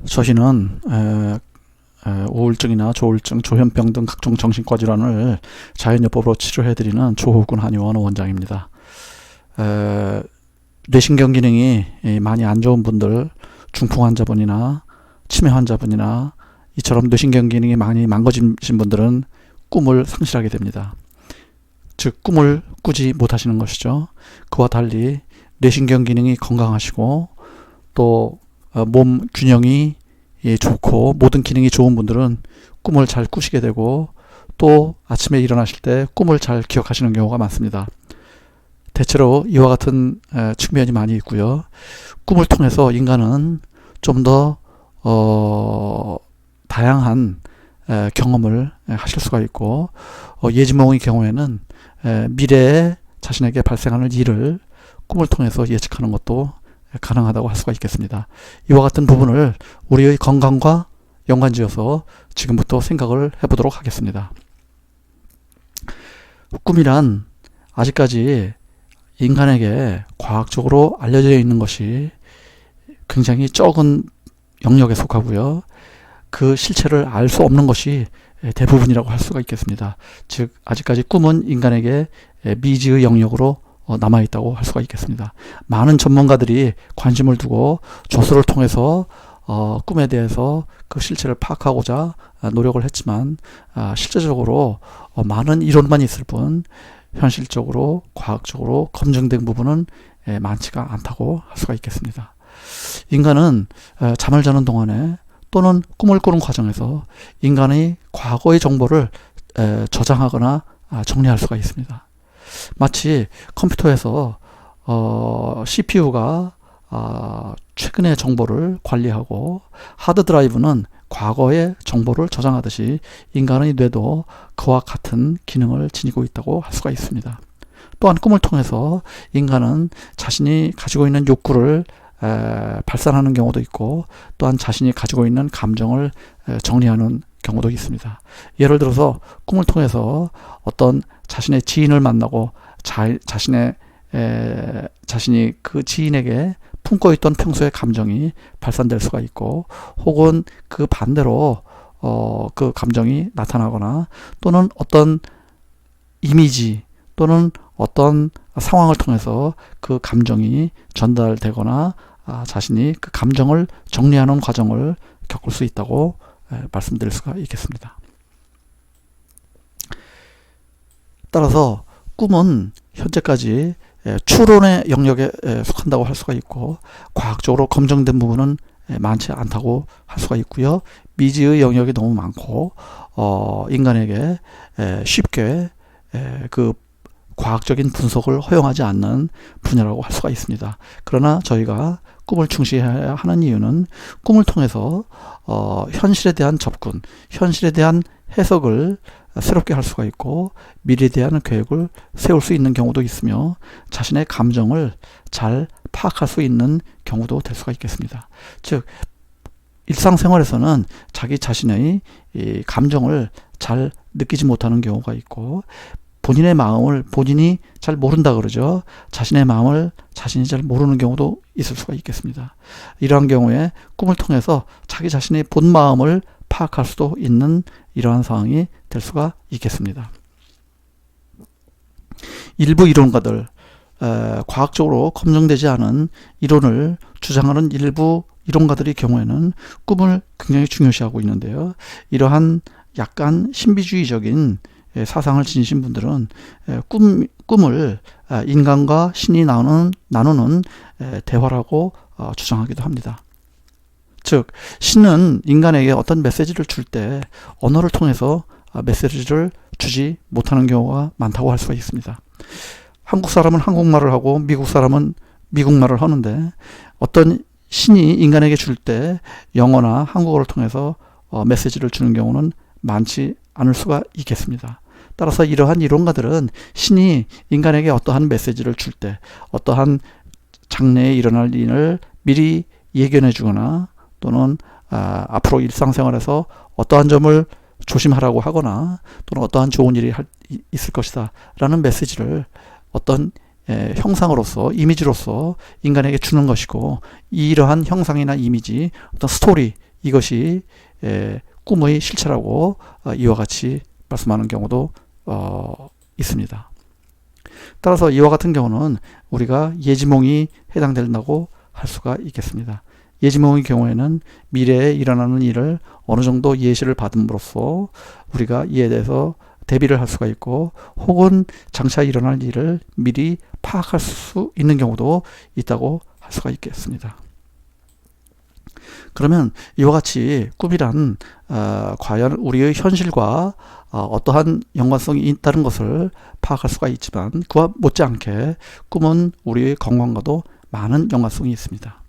저희는 우울증이나 조울증, 조현병 등 각종 정신과 질환을 자연요법으로 치료해드리는 조호근 한의원 원장입니다. 뇌신경 기능이 많이 안 좋은 분들, 중풍 환자분이나 치매 환자분이나 이처럼 뇌신경 기능이 많이 망가진 분들은 꿈을 상실하게 됩니다. 즉 꿈을 꾸지 못하시는 것이죠. 그와 달리 뇌신경 기능이 건강하시고 또 몸 균형이 좋고 모든 기능이 좋은 분들은 꿈을 잘 꾸시게 되고 또 아침에 일어나실 때 꿈을 잘 기억하시는 경우가 많습니다. 대체로 이와 같은 측면이 많이 있고요. 꿈을 통해서 인간은 좀 더 다양한 경험을 하실 수가 있고 예지몽의 경우에는 미래에 자신에게 발생하는 일을 꿈을 통해서 예측하는 것도 가능하다고 할 수가 있겠습니다. 이와 같은 부분을 우리의 건강과 연관지어서 지금부터 생각을 해보도록 하겠습니다. 꿈이란 아직까지 인간에게 과학적으로 알려져 있는 것이 굉장히 적은 영역에 속하고요. 그 실체를 알 수 없는 것이 대부분이라고 할 수가 있겠습니다. 즉 아직까지 꿈은 인간에게 미지의 영역으로 남아있다고 할 수가 있겠습니다. 많은 전문가들이 관심을 두고 조사를 통해서 꿈에 대해서 그 실체를 파악하고자 노력을 했지만 실제적으로 많은 이론만 있을 뿐 현실적으로 과학적으로 검증된 부분은 많지가 않다고 할 수가 있겠습니다. 인간은 잠을 자는 동안에 또는 꿈을 꾸는 과정에서 인간의 과거의 정보를 저장하거나 정리할 수가 있습니다. 마치 컴퓨터에서 CPU가 최근의 정보를 관리하고 하드드라이브는 과거의 정보를 저장하듯이 인간의 뇌도 그와 같은 기능을 지니고 있다고 할 수가 있습니다. 또한 꿈을 통해서 인간은 자신이 가지고 있는 욕구를 발산하는 경우도 있고 또한 자신이 가지고 있는 감정을 정리하는 경우도 있습니다. 예를 들어서 꿈을 통해서 어떤 자신의 지인을 만나고 자신이 그 지인에게 품고 있던 평소의 감정이 발산될 수가 있고 혹은 그 반대로 그 감정이 나타나거나 또는 어떤 이미지 또는 어떤 상황을 통해서 그 감정이 전달되거나 자신이 그 감정을 정리하는 과정을 겪을 수 있다고 말씀드릴 수가 있겠습니다. 따라서 꿈은 현재까지 추론의 영역에 속한다고 할 수가 있고 과학적으로 검증된 부분은 많지 않다고 할 수가 있고요. 미지의 영역이 너무 많고 인간에게 쉽게 그 과학적인 분석을 허용하지 않는 분야라고 할 수가 있습니다. 그러나 저희가 꿈을 중시해야 하는 이유는 꿈을 통해서 현실에 대한 접근, 현실에 대한 해석을 새롭게 할 수가 있고 미래에 대한 계획을 세울 수 있는 경우도 있으며 자신의 감정을 잘 파악할 수 있는 경우도 될 수가 있겠습니다. 즉 일상생활에서는 자기 자신의 이 감정을 잘 느끼지 못하는 경우가 있고 본인의 마음을 본인이 잘 모른다 그러죠. 자신의 마음을 자신이 잘 모르는 경우도 있을 수가 있겠습니다. 이러한 경우에 꿈을 통해서 자기 자신의 본 마음을 파악할 수도 있는 이러한 상황이 될 수가 있겠습니다. 일부 이론가들, 과학적으로 검증되지 않은 이론을 주장하는 일부 이론가들의 경우에는 꿈을 굉장히 중요시하고 있는데요. 이러한 약간 신비주의적인 사상을 지니신 분들은 꿈을 인간과 신이 나누는 대화라고 주장하기도 합니다. 즉 신은 인간에게 어떤 메시지를 줄 때 언어를 통해서 메시지를 주지 못하는 경우가 많다고 할 수가 있습니다. 한국 사람은 한국말을 하고 미국 사람은 미국말을 하는데 어떤 신이 인간에게 줄 때 영어나 한국어를 통해서 메시지를 주는 경우는 많지 않을 수가 있겠습니다. 따라서 이러한 이론가들은 신이 인간에게 어떠한 메시지를 줄 때 어떠한 장래에 일어날 일을 미리 예견해 주거나 또는 앞으로 일상생활에서 어떠한 점을 조심하라고 하거나 또는 어떠한 좋은 일이 있을 것이다 라는 메시지를 어떤 형상으로서 이미지로서 인간에게 주는 것이고 이러한 형상이나 이미지 어떤 스토리 이것이 꿈의 실체라고 이와 같이 말씀하는 경우도 있습니다. 따라서 이와 같은 경우는 우리가 예지몽이 해당된다고 할 수가 있겠습니다. 예지몽의 경우에는 미래에 일어나는 일을 어느 정도 예시를 받음으로써 우리가 이에 대해서 대비를 할 수가 있고, 혹은 장차 일어날 일을 미리 파악할 수 있는 경우도 있다고 할 수가 있겠습니다. 그러면 이와 같이 꿈이란 과연 우리의 현실과 어떠한 연관성이 있다는 것을 파악할 수가 있지만, 그와 못지않게 꿈은 우리의 건강과도 많은 연관성이 있습니다.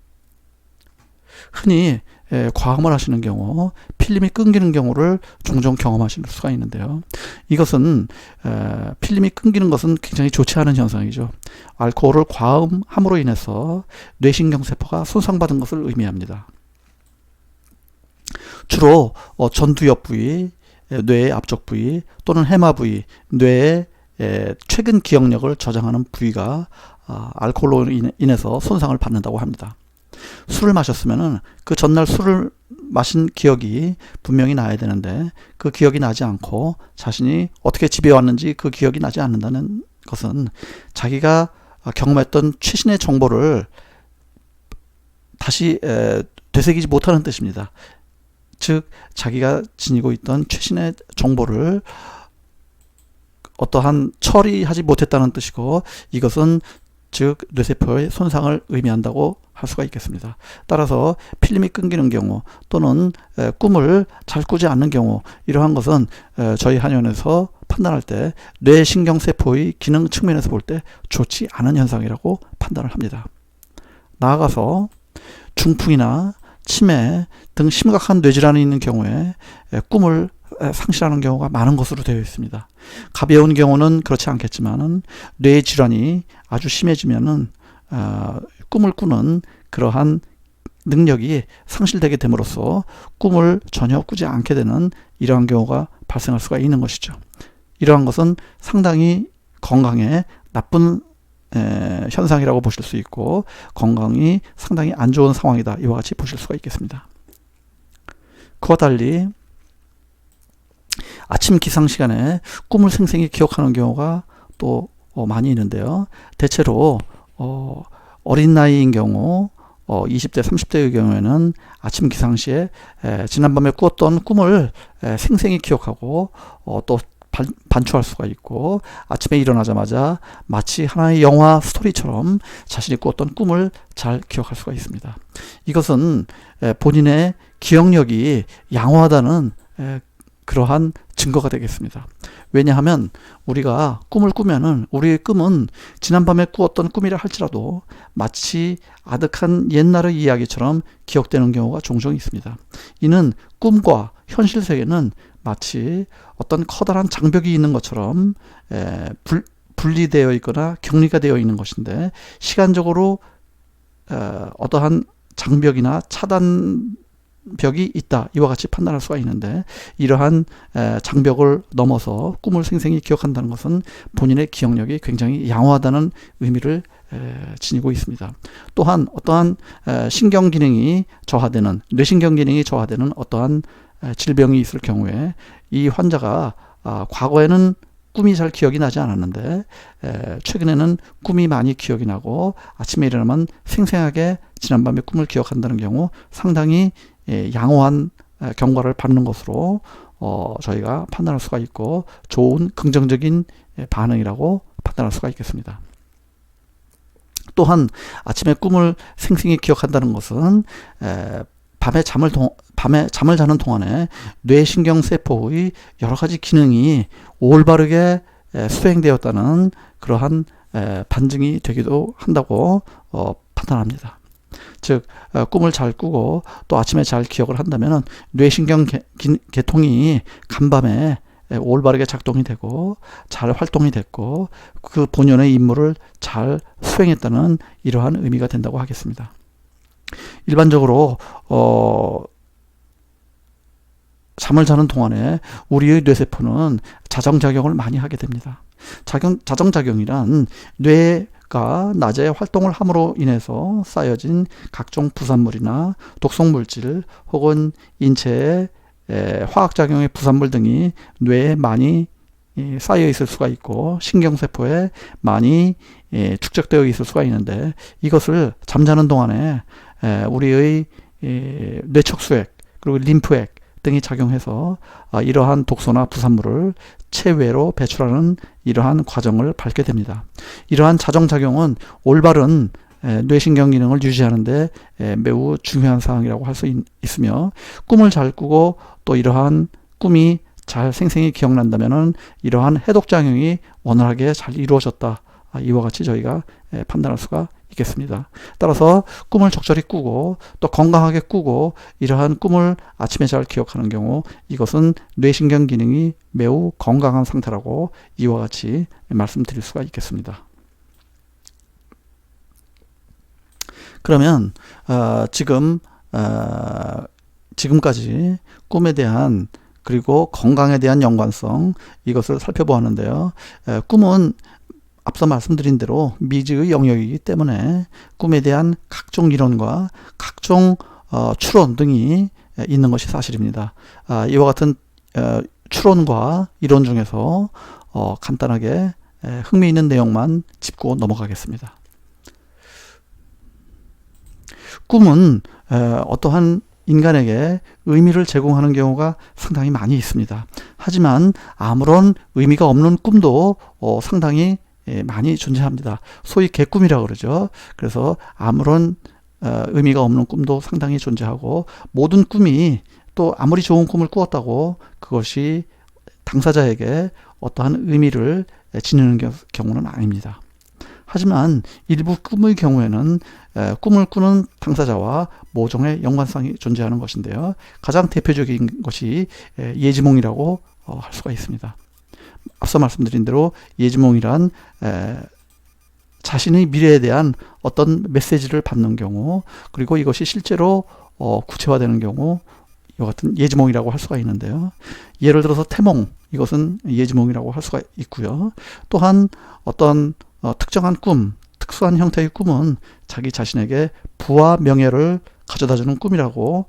흔히 과음을 하시는 경우, 필름이 끊기는 경우를 종종 경험하실 수가 있는데요. 이것은 필름이 끊기는 것은 굉장히 좋지 않은 현상이죠. 알코올을 과음함으로 인해서 뇌신경세포가 손상받은 것을 의미합니다. 주로 전두엽 부위, 뇌의 앞쪽 부위 또는 해마 부위, 뇌의 최근 기억력을 저장하는 부위가 알코올로 인해서 손상을 받는다고 합니다. 술을 마셨으면 그 전날 술을 마신 기억이 분명히 나야 되는데, 그 기억이 나지 않고 자신이 어떻게 집에 왔는지 그 기억이 나지 않는다는 것은 자기가 경험했던 최신의 정보를 다시 되새기지 못하는 뜻입니다. 즉, 자기가 지니고 있던 최신의 정보를 어떠한 처리하지 못했다는 뜻이고, 이것은 즉 뇌세포의 손상을 의미한다고 할 수가 있겠습니다. 따라서 필름이 끊기는 경우 또는 꿈을 잘 꾸지 않는 경우, 이러한 것은 저희 한의원에서 판단할 때 뇌신경세포의 기능 측면에서 볼 때 좋지 않은 현상이라고 판단을 합니다. 나아가서 중풍이나 치매 등 심각한 뇌질환이 있는 경우에 꿈을 상실하는 경우가 많은 것으로 되어 있습니다. 가벼운 경우는 그렇지 않겠지만 뇌질환이 아주 심해지면은 꿈을 꾸는 그러한 능력이 상실되게 됨으로써 꿈을 전혀 꾸지 않게 되는 이러한 경우가 발생할 수가 있는 것이죠. 이러한 것은 상당히 건강에 나쁜 현상이라고 보실 수 있고, 건강이 상당히 안 좋은 상황이다, 이와 같이 보실 수가 있겠습니다. 그와 달리 아침 기상 시간에 꿈을 생생히 기억하는 경우가 또 많이 있는데요. 대체로 어린 나이인 경우 20대 30대의 경우에는 아침 기상시에 지난밤에 꾸었던 꿈을 생생히 기억하고 또 반추할 수가 있고, 아침에 일어나자마자 마치 하나의 영화 스토리처럼 자신이 꾸었던 꿈을 잘 기억할 수가 있습니다. 이것은 본인의 기억력이 양호하다는 그러한 증거가 되겠습니다. 왜냐하면 우리가 꿈을 꾸면은 우리의 꿈은 지난밤에 꾸었던 꿈이라 할지라도 마치 아득한 옛날의 이야기처럼 기억되는 경우가 종종 있습니다. 이는 꿈과 현실 세계는 마치 어떤 커다란 장벽이 있는 것처럼 분리되어 있거나 격리가 되어 있는 것인데, 시간적으로 어떠한 장벽이나 차단벽이 있다, 이와 같이 판단할 수가 있는데, 이러한 장벽을 넘어서 꿈을 생생히 기억한다는 것은 본인의 기억력이 굉장히 양호하다는 의미를 지니고 있습니다. 또한 어떠한 신경 기능이 저하되는, 뇌신경 기능이 저하되는 어떠한 질병이 있을 경우에 이 환자가 과거에는 꿈이 잘 기억이 나지 않았는데 최근에는 꿈이 많이 기억이 나고 아침에 일어나면 생생하게 지난밤의 꿈을 기억한다는 경우, 상당히 양호한 경과를 받는 것으로 저희가 판단할 수가 있고, 좋은 긍정적인 반응이라고 판단할 수가 있겠습니다. 또한 아침에 꿈을 생생히 기억한다는 것은 밤에 잠을 자는 동안에 뇌신경세포의 여러 가지 기능이 올바르게 수행되었다는 그러한 반증이 되기도 한다고 판단합니다. 즉 꿈을 잘 꾸고 또 아침에 잘 기억을 한다면 뇌신경 계통이 간밤에 올바르게 작동이 되고 잘 활동이 됐고, 그 본연의 임무를 잘 수행했다는 이러한 의미가 된다고 하겠습니다. 일반적으로 잠을 자는 동안에 우리의 뇌세포는 자정작용을 많이 하게 됩니다. 자정작용이란 뇌의 뇌가 낮에 활동을 함으로 인해서 쌓여진 각종 부산물이나 독성물질 혹은 인체의 화학작용의 부산물 등이 뇌에 많이 쌓여 있을 수가 있고 신경세포에 많이 축적되어 있을 수가 있는데, 이것을 잠자는 동안에 우리의 뇌척수액 그리고 림프액 등이 작용해서 이러한 독소나 부산물을 체외로 배출하는 이러한 과정을 밟게 됩니다. 이러한 자정작용은 올바른 뇌신경 기능을 유지하는 데 매우 중요한 사항이라고 할 수 있으며, 꿈을 잘 꾸고 또 이러한 꿈이 잘 생생히 기억난다면은 이러한 해독작용이 원활하게 잘 이루어졌다, 이와 같이 저희가 판단할 수가 있겠습니다. 따라서 꿈을 적절히 꾸고 또 건강하게 꾸고 이러한 꿈을 아침에 잘 기억하는 경우, 이것은 뇌신경 기능이 매우 건강한 상태라고 이와 같이 말씀드릴 수가 있겠습니다. 그러면 지금까지 꿈에 대한 그리고 건강에 대한 연관성, 이것을 살펴보았는데요. 꿈은 앞서 말씀드린 대로 미지의 영역이기 때문에 꿈에 대한 각종 이론과 각종 추론 등이 있는 것이 사실입니다. 이와 같은 추론과 이론 중에서 간단하게 흥미있는 내용만 짚고 넘어가겠습니다. 꿈은 어떠한 인간에게 의미를 제공하는 경우가 상당히 많이 있습니다. 하지만 아무런 의미가 없는 꿈도 상당히 많이 존재합니다. 소위 개꿈이라고 그러죠. 그래서 아무런 의미가 없는 꿈도 상당히 존재하고, 모든 꿈이 또 아무리 좋은 꿈을 꾸었다고 그것이 당사자에게 어떠한 의미를 지니는 경우는 아닙니다. 하지만 일부 꿈의 경우에는 꿈을 꾸는 당사자와 모종의 연관성이 존재하는 것인데요. 가장 대표적인 것이 예지몽이라고 할 수가 있습니다. 앞서 말씀드린 대로 예지몽이란 자신의 미래에 대한 어떤 메시지를 받는 경우, 그리고 이것이 실제로 구체화되는 경우, 이와 같은 예지몽이라고 할 수가 있는데요. 예를 들어서 태몽, 이것은 예지몽이라고 할 수가 있고요. 또한 어떤 특정한 꿈, 특수한 형태의 꿈은 자기 자신에게 부와 명예를 가져다주는 꿈이라고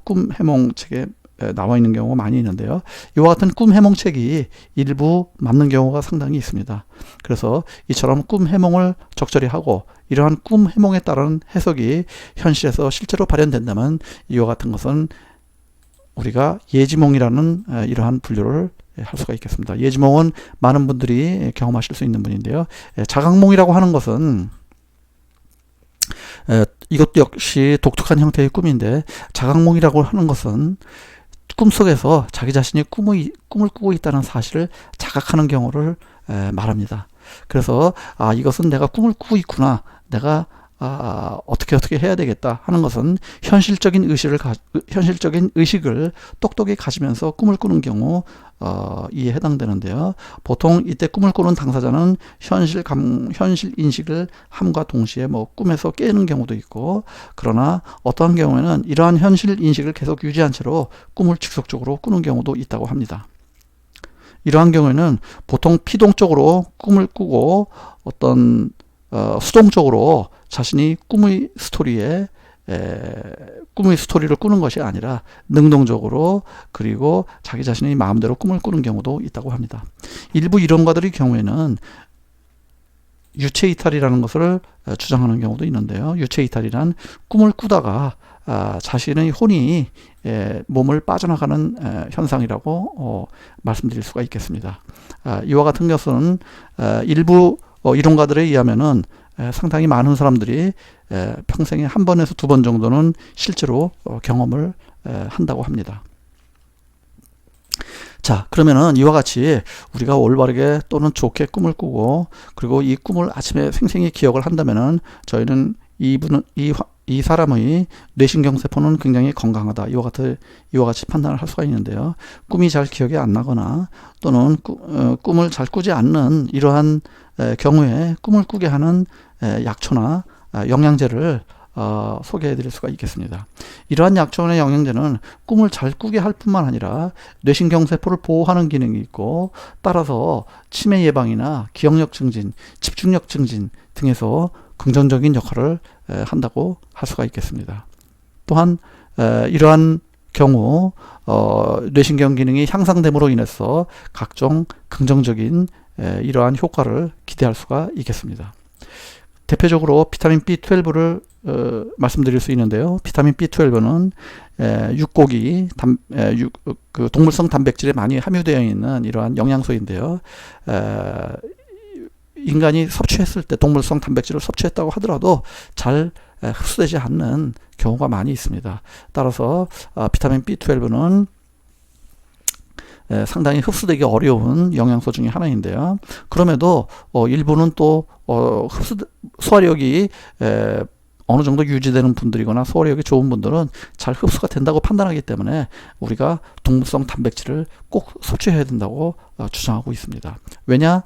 꿈 해몽 책에 나와 있는 경우가 많이 있는데요. 이와 같은 꿈 해몽책이 일부 맞는 경우가 상당히 있습니다. 그래서 이처럼 꿈 해몽을 적절히 하고 이러한 꿈 해몽에 따른 해석이 현실에서 실제로 발현된다면, 이와 같은 것은 우리가 예지몽이라는 이러한 분류를 할 수가 있겠습니다. 예지몽은 많은 분들이 경험하실 수 있는 분인데요. 자각몽이라고 하는 것은 이것도 역시 독특한 형태의 꿈인데, 자각몽이라고 하는 것은 꿈속에서 자기 자신이 꿈을 꾸고 있다는 사실을 자각하는 경우를 말합니다. 그래서 이것은 내가 꿈을 꾸고 있구나, 내가 어떻게 해야 되겠다 하는 것은 현실적인 의식을 똑똑히 가지면서 꿈을 꾸는 경우 이에 해당되는데요. 보통 이때 꿈을 꾸는 당사자는 현실 인식을 함과 동시에 꿈에서 깨는 경우도 있고, 그러나 어떠한 경우에는 이러한 현실 인식을 계속 유지한 채로 꿈을 지속적으로 꾸는 경우도 있다고 합니다. 이러한 경우에는 보통 피동적으로 꿈을 꾸고 어떤 수동적으로 자신이 꿈의 스토리를 꾸는 것이 아니라 능동적으로, 그리고 자기 자신이 마음대로 꿈을 꾸는 경우도 있다고 합니다. 일부 이론가들의 경우에는 유체이탈이라는 것을 주장하는 경우도 있는데요. 유체이탈이란 꿈을 꾸다가 자신의 혼이 몸을 빠져나가는 현상이라고 말씀드릴 수가 있겠습니다. 이와 같은 것은 일부 이론가들에 의하면은 상당히 많은 사람들이 평생에 한 번에서 두 번 정도는 실제로 경험을 한다고 합니다. 자, 그러면은 이와 같이 우리가 올바르게 또는 좋게 꿈을 꾸고, 그리고 이 꿈을 아침에 생생히 기억을 한다면은 저희는 이 사람의 뇌신경세포는 굉장히 건강하다, 이와 같이 판단을 할 수가 있는데요. 꿈이 잘 기억이 안 나거나 또는 꿈을 잘 꾸지 않는 이러한 경우에 꿈을 꾸게 하는 약초나 영양제를 소개해 드릴 수가 있겠습니다. 이러한 약초원의 영양제는 꿈을 잘 꾸게 할 뿐만 아니라 뇌신경세포를 보호하는 기능이 있고, 따라서 치매 예방이나 기억력 증진, 집중력 증진 등에서 긍정적인 역할을 한다고 할 수가 있겠습니다. 또한 이러한 경우 뇌신경 기능이 향상됨으로 인해서 각종 긍정적인 이러한 효과를 기대할 수가 있겠습니다. 대표적으로 비타민 B12를 말씀드릴 수 있는데요. 비타민 B12는 육고기, 그 동물성 단백질에 많이 함유되어 있는 이러한 영양소인데요. 인간이 섭취했을 때 동물성 단백질을 섭취했다고 하더라도 잘 흡수되지 않는 경우가 많이 있습니다. 따라서 비타민 B12는 상당히 흡수되기 어려운 영양소 중에 하나인데요. 그럼에도 일부는 또 소화력이 어느 정도 유지되는 분들이거나 소화력이 좋은 분들은 잘 흡수가 된다고 판단하기 때문에 우리가 동물성 단백질을 꼭 섭취해야 된다고 주장하고 있습니다. 왜냐?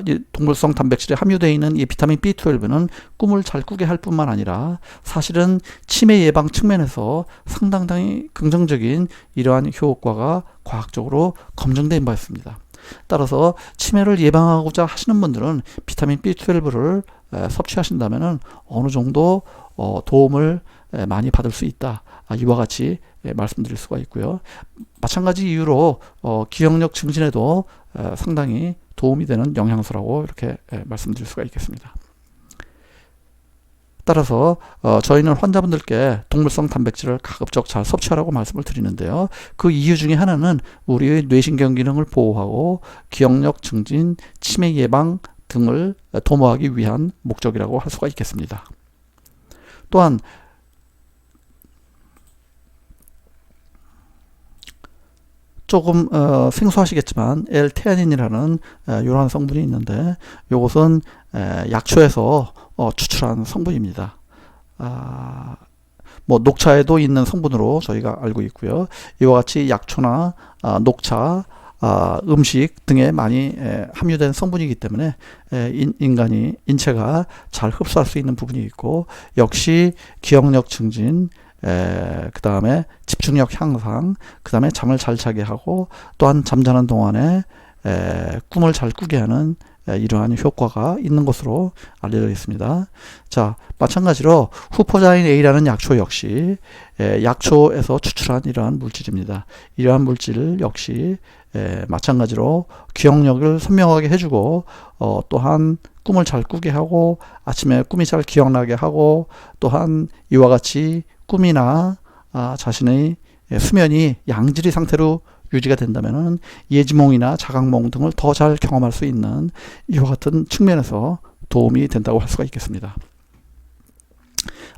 이 동물성 단백질에 함유되어 있는 이 비타민 B12는 꿈을 잘 꾸게 할 뿐만 아니라 사실은 치매 예방 측면에서 상당히 긍정적인 이러한 효과가 과학적으로 검증된 바 있습니다. 따라서 치매를 예방하고자 하시는 분들은 비타민 B12를 섭취하신다면 어느 정도 도움을 많이 받을 수 있다. 이와 같이 말씀드릴 수가 있고요. 마찬가지 이유로 기억력 증진에도 상당히 도움이 되는 영양소라고 이렇게 말씀드릴 수가 있겠습니다. 따라서 저희는 환자분들께 동물성 단백질을 가급적 잘 섭취하라고 말씀을 드리는데요. 그 이유 중에 하나는 우리의 뇌신경 기능을 보호하고 기억력 증진, 치매 예방 등을 도모하기 위한 목적이라고 할 수가 있겠습니다. 또한 조금 생소하시겠지만 L-테아닌이라는 이러한 성분이 있는데 이것은 약초에서 추출한 성분입니다. 뭐 녹차에도 있는 성분으로 저희가 알고 있고요. 이와 같이 약초나 녹차, 음식 등에 많이 함유된 성분이기 때문에 인체가 잘 흡수할 수 있는 부분이 있고, 역시 기억력 증진, 그 다음에 집중력 향상, 그 다음에 잠을 잘 자게 하고, 또한 잠자는 동안에 꿈을 잘 꾸게 하는 이러한 효과가 있는 것으로 알려져 있습니다. 자, 마찬가지로 후포자인 A라는 약초 역시 약초에서 추출한 이러한 물질입니다. 이러한 물질 역시 마찬가지로 기억력을 선명하게 해주고, 또한 꿈을 잘 꾸게 하고 아침에 꿈이 잘 기억나게 하고, 또한 이와 같이 꿈이나 자신의 수면이 양질의 상태로 유지가 된다면 예지몽이나 자각몽 등을 더 잘 경험할 수 있는 이와 같은 측면에서 도움이 된다고 할 수가 있겠습니다.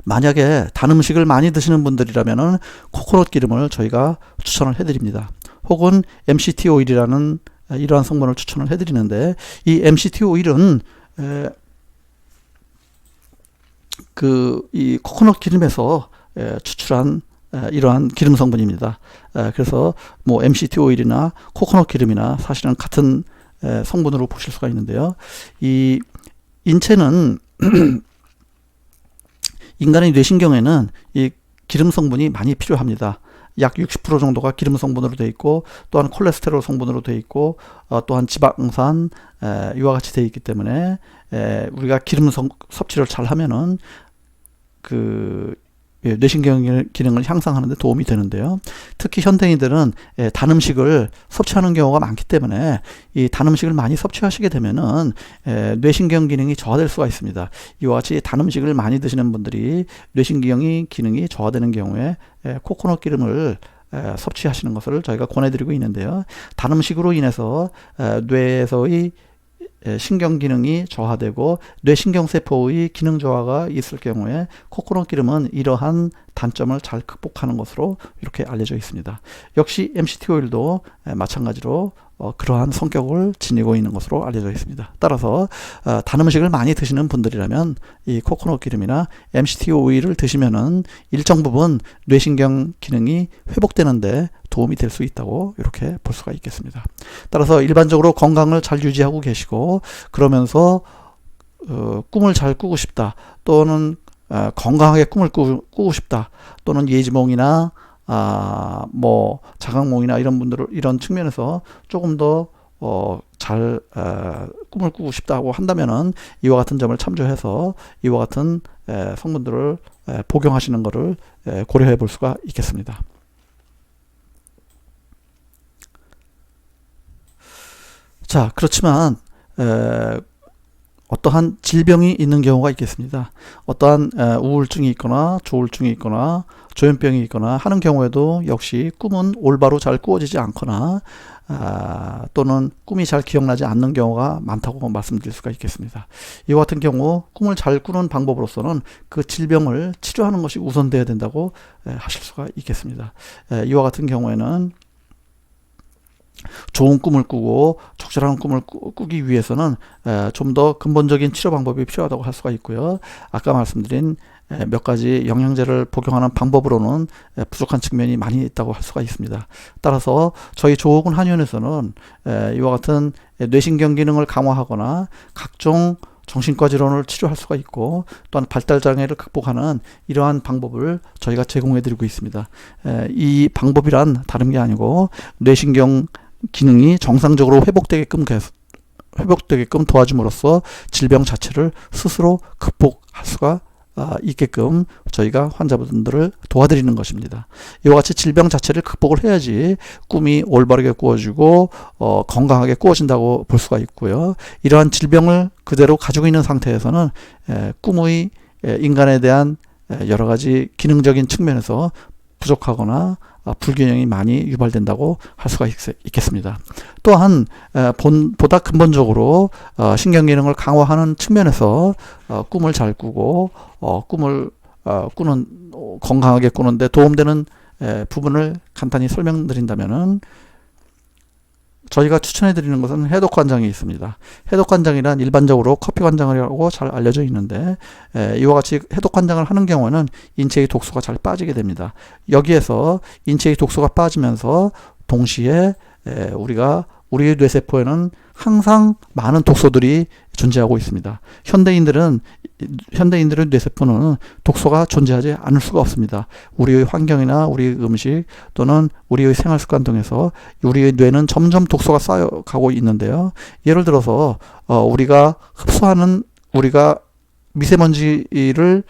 만약에 단 음식을 많이 드시는 분들이라면 코코넛 기름을 저희가 추천을 해드립니다. 혹은 MCT 오일이라는 이러한 성분을 추천을 해드리는데, 이 MCT 오일은 이 코코넛 기름에서 추출한 이러한 기름 성분입니다. 그래서 뭐 MCT 오일이나 코코넛 기름이나 사실은 같은 성분으로 보실 수가 있는데요. 이 인체는 인간의 뇌신경에는 이 기름 성분이 많이 필요합니다. 약 60% 정도가 기름 성분으로 되어 있고, 또한 콜레스테롤 성분으로 되어 있고, 또한 지방산 이와 같이 되어 있기 때문에 우리가 기름 섭취를 잘 하면은 뇌신경 기능을 향상하는 데 도움이 되는데요. 특히 현대인들은 단 음식을 섭취하는 경우가 많기 때문에 이 단 음식을 많이 섭취하시게 되면은 뇌신경 기능이 저하될 수가 있습니다. 이와 같이 단 음식을 많이 드시는 분들이 뇌신경이 기능이 저하되는 경우에 코코넛 기름을 섭취하시는 것을 저희가 권해드리고 있는데요. 단 음식으로 인해서 뇌에서의 신경 기능이 저하되고 뇌신경세포의 기능 저하가 있을 경우에 코코넛 기름은 이러한 단점을 잘 극복하는 것으로 이렇게 알려져 있습니다. 역시 MCT 오일도 마찬가지로 그러한 성격을 지니고 있는 것으로 알려져 있습니다. 따라서 단 음식을 많이 드시는 분들이라면 이 코코넛 기름이나 MCT 오일을 드시면은 일정 부분 뇌신경 기능이 회복되는데 도움이 될 수 있다고 이렇게 볼 수가 있겠습니다. 따라서 일반적으로 건강을 잘 유지하고 계시고, 그러면서 꿈을 잘 꾸고 싶다, 또는 건강하게 꿈을 꾸고 싶다, 또는 예지몽이나 뭐 자각몽이나 이런 측면에서 조금 더 잘 꿈을 꾸고 싶다고 한다면은 이와 같은 점을 참조해서 이와 같은 성분들을 복용하시는 것을 고려해 볼 수가 있겠습니다. 자, 그렇지만 어떠한 질병이 있는 경우가 있겠습니다. 어떠한 우울증이 있거나 조울증이 있거나 조현병이 있거나 하는 경우에도 역시 꿈은 올바로 잘 꾸어지지 않거나 또는 꿈이 잘 기억나지 않는 경우가 많다고 말씀드릴 수가 있겠습니다. 이와 같은 경우 꿈을 잘 꾸는 방법으로서는 그 질병을 치료하는 것이 우선되어야 된다고 하실 수가 있겠습니다. 이와 같은 경우에는 좋은 꿈을 꾸고 적절한 꿈을 꾸기 위해서는 좀 더 근본적인 치료 방법이 필요하다고 할 수가 있고요. 아까 말씀드린 몇 가지 영양제를 복용하는 방법으로는 부족한 측면이 많이 있다고 할 수가 있습니다. 따라서 저희 조호군 한의원에서는 이와 같은 뇌신경 기능을 강화하거나 각종 정신과 질환을 치료할 수가 있고, 또한 발달장애를 극복하는 이러한 방법을 저희가 제공해 드리고 있습니다. 이 방법이란 다른 게 아니고 뇌신경 기능이 정상적으로 회복되게끔 도와줌으로써 질병 자체를 스스로 극복할 수가 있게끔 저희가 환자분들을 도와드리는 것입니다. 이와 같이 질병 자체를 극복을 해야지 꿈이 올바르게 꾸어지고 건강하게 꾸어진다고 볼 수가 있고요. 이러한 질병을 그대로 가지고 있는 상태에서는 꿈의 인간에 대한 여러 가지 기능적인 측면에서 부족하거나 불균형이 많이 유발된다고 할 수가 있겠습니다. 또한 보다 근본적으로 신경기능을 강화하는 측면에서 꿈을 잘 꾸고 꿈을 꾸는 건강하게 꾸는데 도움되는 부분을 간단히 설명드린다면은, 저희가 추천해 드리는 것은 해독관장이 있습니다. 해독관장이란 일반적으로 커피관장이라고 잘 알려져 있는데, 이와 같이 해독관장을 하는 경우에는 인체의 독소가 잘 빠지게 됩니다. 여기에서 인체의 독소가 빠지면서 동시에 우리의 뇌세포에는 항상 많은 독소들이 존재하고 있습니다. 현대인들의 뇌세포는 독소가 존재하지 않을 수가 없습니다. 우리의 환경이나 우리의 음식 또는 우리의 생활습관 등에서 우리의 뇌는 점점 독소가 쌓여가고 있는데요. 예를 들어서 우리가 미세먼지를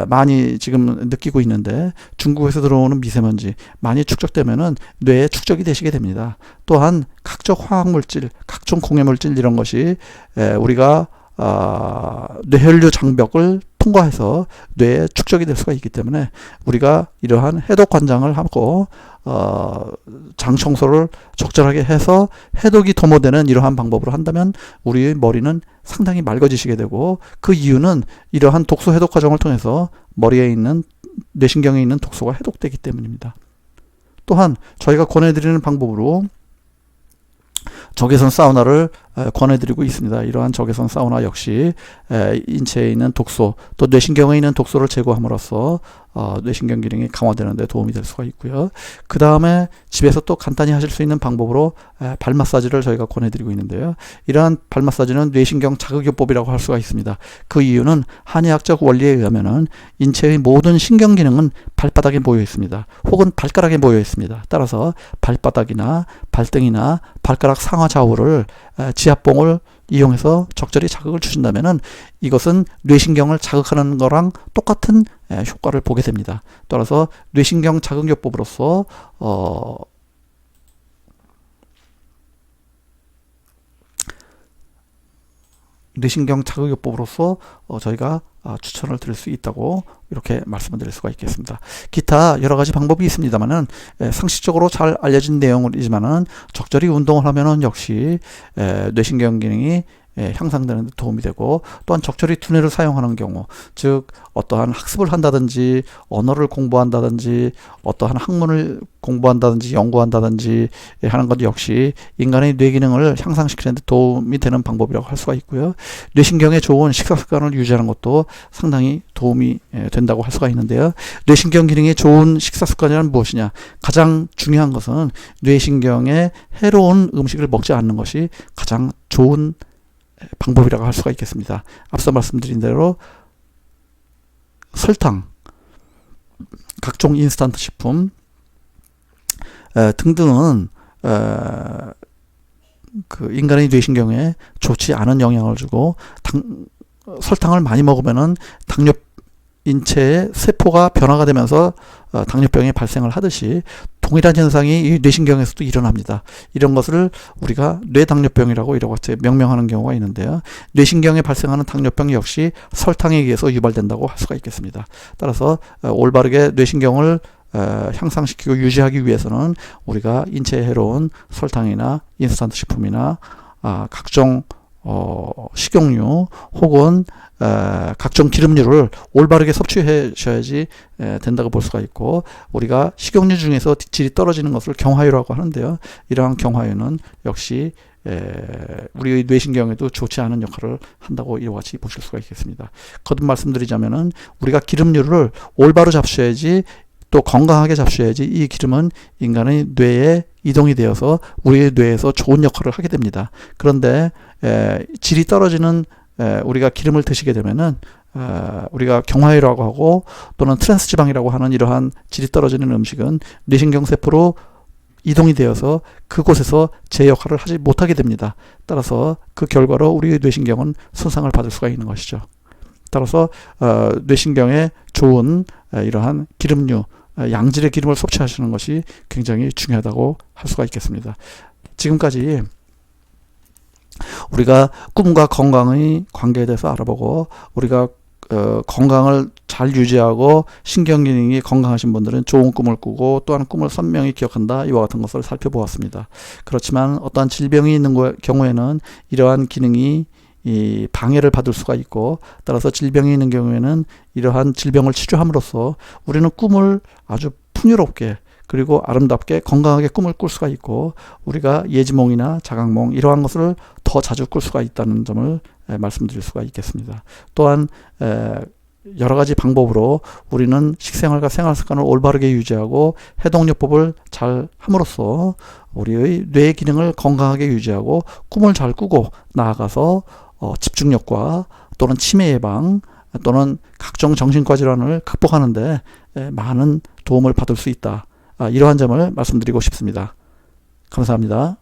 많이 지금 느끼고 있는데, 중국에서 들어오는 미세먼지 많이 축적되면은 뇌에 축적이 되시게 됩니다. 또한 각종 화학물질, 각종 공해물질 이런 것이 우리가 뇌혈류 장벽을 통과해서 뇌에 축적이 될 수가 있기 때문에 우리가 이러한 해독관장을 하고 장 청소를 적절하게 해서 해독이 도모되는 이러한 방법으로 한다면 우리의 머리는 상당히 맑아지시게 되고, 그 이유는 이러한 독소 해독 과정을 통해서 머리에 있는 뇌신경에 있는 독소가 해독되기 때문입니다. 또한 저희가 권해드리는 방법으로 적외선 사우나를 권해드리고 있습니다. 이러한 적외선 사우나 역시 인체에 있는 독소, 또 뇌신경에 있는 독소를 제거함으로써 뇌신경 기능이 강화되는 데 도움이 될 수가 있고요. 그 다음에 집에서 또 간단히 하실 수 있는 방법으로 발 마사지를 저희가 권해드리고 있는데요. 이러한 발 마사지는 뇌신경 자극요법이라고 할 수가 있습니다. 그 이유는 한의학적 원리에 의하면은 인체의 모든 신경 기능은 발바닥에 모여 있습니다. 혹은 발가락에 모여 있습니다. 따라서 발바닥이나 발등이나 발가락 상하 좌우를 지압봉을 이용해서 적절히 자극을 주신다면은 이것은 뇌신경을 자극하는 거랑 똑같은 효과를 보게 됩니다. 따라서 뇌신경 자극요법으로서 저희가 추천을 드릴 수 있다고 이렇게 말씀을 드릴 수가 있겠습니다. 기타 여러 가지 방법이 있습니다만은 상식적으로 잘 알려진 내용이지만은 적절히 운동을 하면은 역시 뇌신경 기능이 향상되는 데 도움이 되고, 또한 적절히 두뇌를 사용하는 경우, 즉 어떠한 학습을 한다든지 언어를 공부한다든지 어떠한 학문을 공부한다든지 연구한다든지 하는 것 역시 인간의 뇌 기능을 향상시키는 데 도움이 되는 방법이라고 할 수가 있고요. 뇌신경에 좋은 식사 습관을 유지하는 것도 상당히 도움이 된다고 할 수가 있는데요. 뇌신경 기능에 좋은 식사 습관이란 무엇이냐? 가장 중요한 것은 뇌신경에 해로운 음식을 먹지 않는 것이 가장 좋은 방법이라고 할 수가 있겠습니다. 앞서 말씀드린 대로 설탕, 각종 인스턴트 식품 등등은 그 인간의 뇌신경에 좋지 않은 영향을 주고 설탕을 많이 먹으면은 인체의 세포가 변화가 되면서 당뇨병이 발생을 하듯이 동일한 현상이 이 뇌신경에서도 일어납니다. 이런 것을 우리가 뇌당뇨병이라고 이렇게 명명하는 경우가 있는데요. 뇌신경에 발생하는 당뇨병 역시 설탕에 의해서 유발된다고 할 수가 있겠습니다. 따라서 올바르게 뇌신경을 향상시키고 유지하기 위해서는 우리가 인체에 해로운 설탕이나 인스턴트 식품이나 각종 식용유 혹은 각종 기름류를 올바르게 섭취하셔야지 된다고 볼 수가 있고, 우리가 식용유 중에서 질이 떨어지는 것을 경화유라고 하는데요. 이러한 경화유는 역시 우리의 뇌신경에도 좋지 않은 역할을 한다고 이와 같이 보실 수가 있겠습니다. 거듭 말씀드리자면은 우리가 기름류를 올바로 잡수셔야지, 또 건강하게 잡수셔야지 이 기름은 인간의 뇌에 이동이 되어서 우리의 뇌에서 좋은 역할을 하게 됩니다. 그런데 질이 떨어지는 우리가 기름을 드시게 되면은 우리가 경화유라고 하고 또는 트랜스 지방이라고 하는 이러한 질이 떨어지는 음식은 뇌신경 세포로 이동이 되어서 그곳에서 제 역할을 하지 못하게 됩니다. 따라서 그 결과로 우리의 뇌신경은 손상을 받을 수가 있는 것이죠. 따라서 뇌신경에 좋은 이러한 기름류, 양질의 기름을 섭취하시는 것이 굉장히 중요하다고 할 수가 있겠습니다. 지금까지 우리가 꿈과 건강의 관계에 대해서 알아보고, 우리가 건강을 잘 유지하고 신경기능이 건강하신 분들은 좋은 꿈을 꾸고 또한 꿈을 선명히 기억한다, 이와 같은 것을 살펴보았습니다. 그렇지만 어떠한 질병이 있는 경우에는 이러한 기능이 방해를 받을 수가 있고, 따라서 질병이 있는 경우에는 이러한 질병을 치료함으로써 우리는 꿈을 아주 풍요롭게 그리고 아름답게 건강하게 꿈을 꿀 수가 있고, 우리가 예지몽이나 자각몽 이러한 것을 더 자주 꿀 수가 있다는 점을 말씀드릴 수가 있겠습니다. 또한 여러 가지 방법으로 우리는 식생활과 생활습관을 올바르게 유지하고 해독요법을 잘 함으로써 우리의 뇌 기능을 건강하게 유지하고 꿈을 잘 꾸고 나아가서 집중력과 또는 치매 예방 또는 각종 정신과 질환을 극복하는 데 많은 도움을 받을 수 있다, 이러한 점을 말씀드리고 싶습니다. 감사합니다.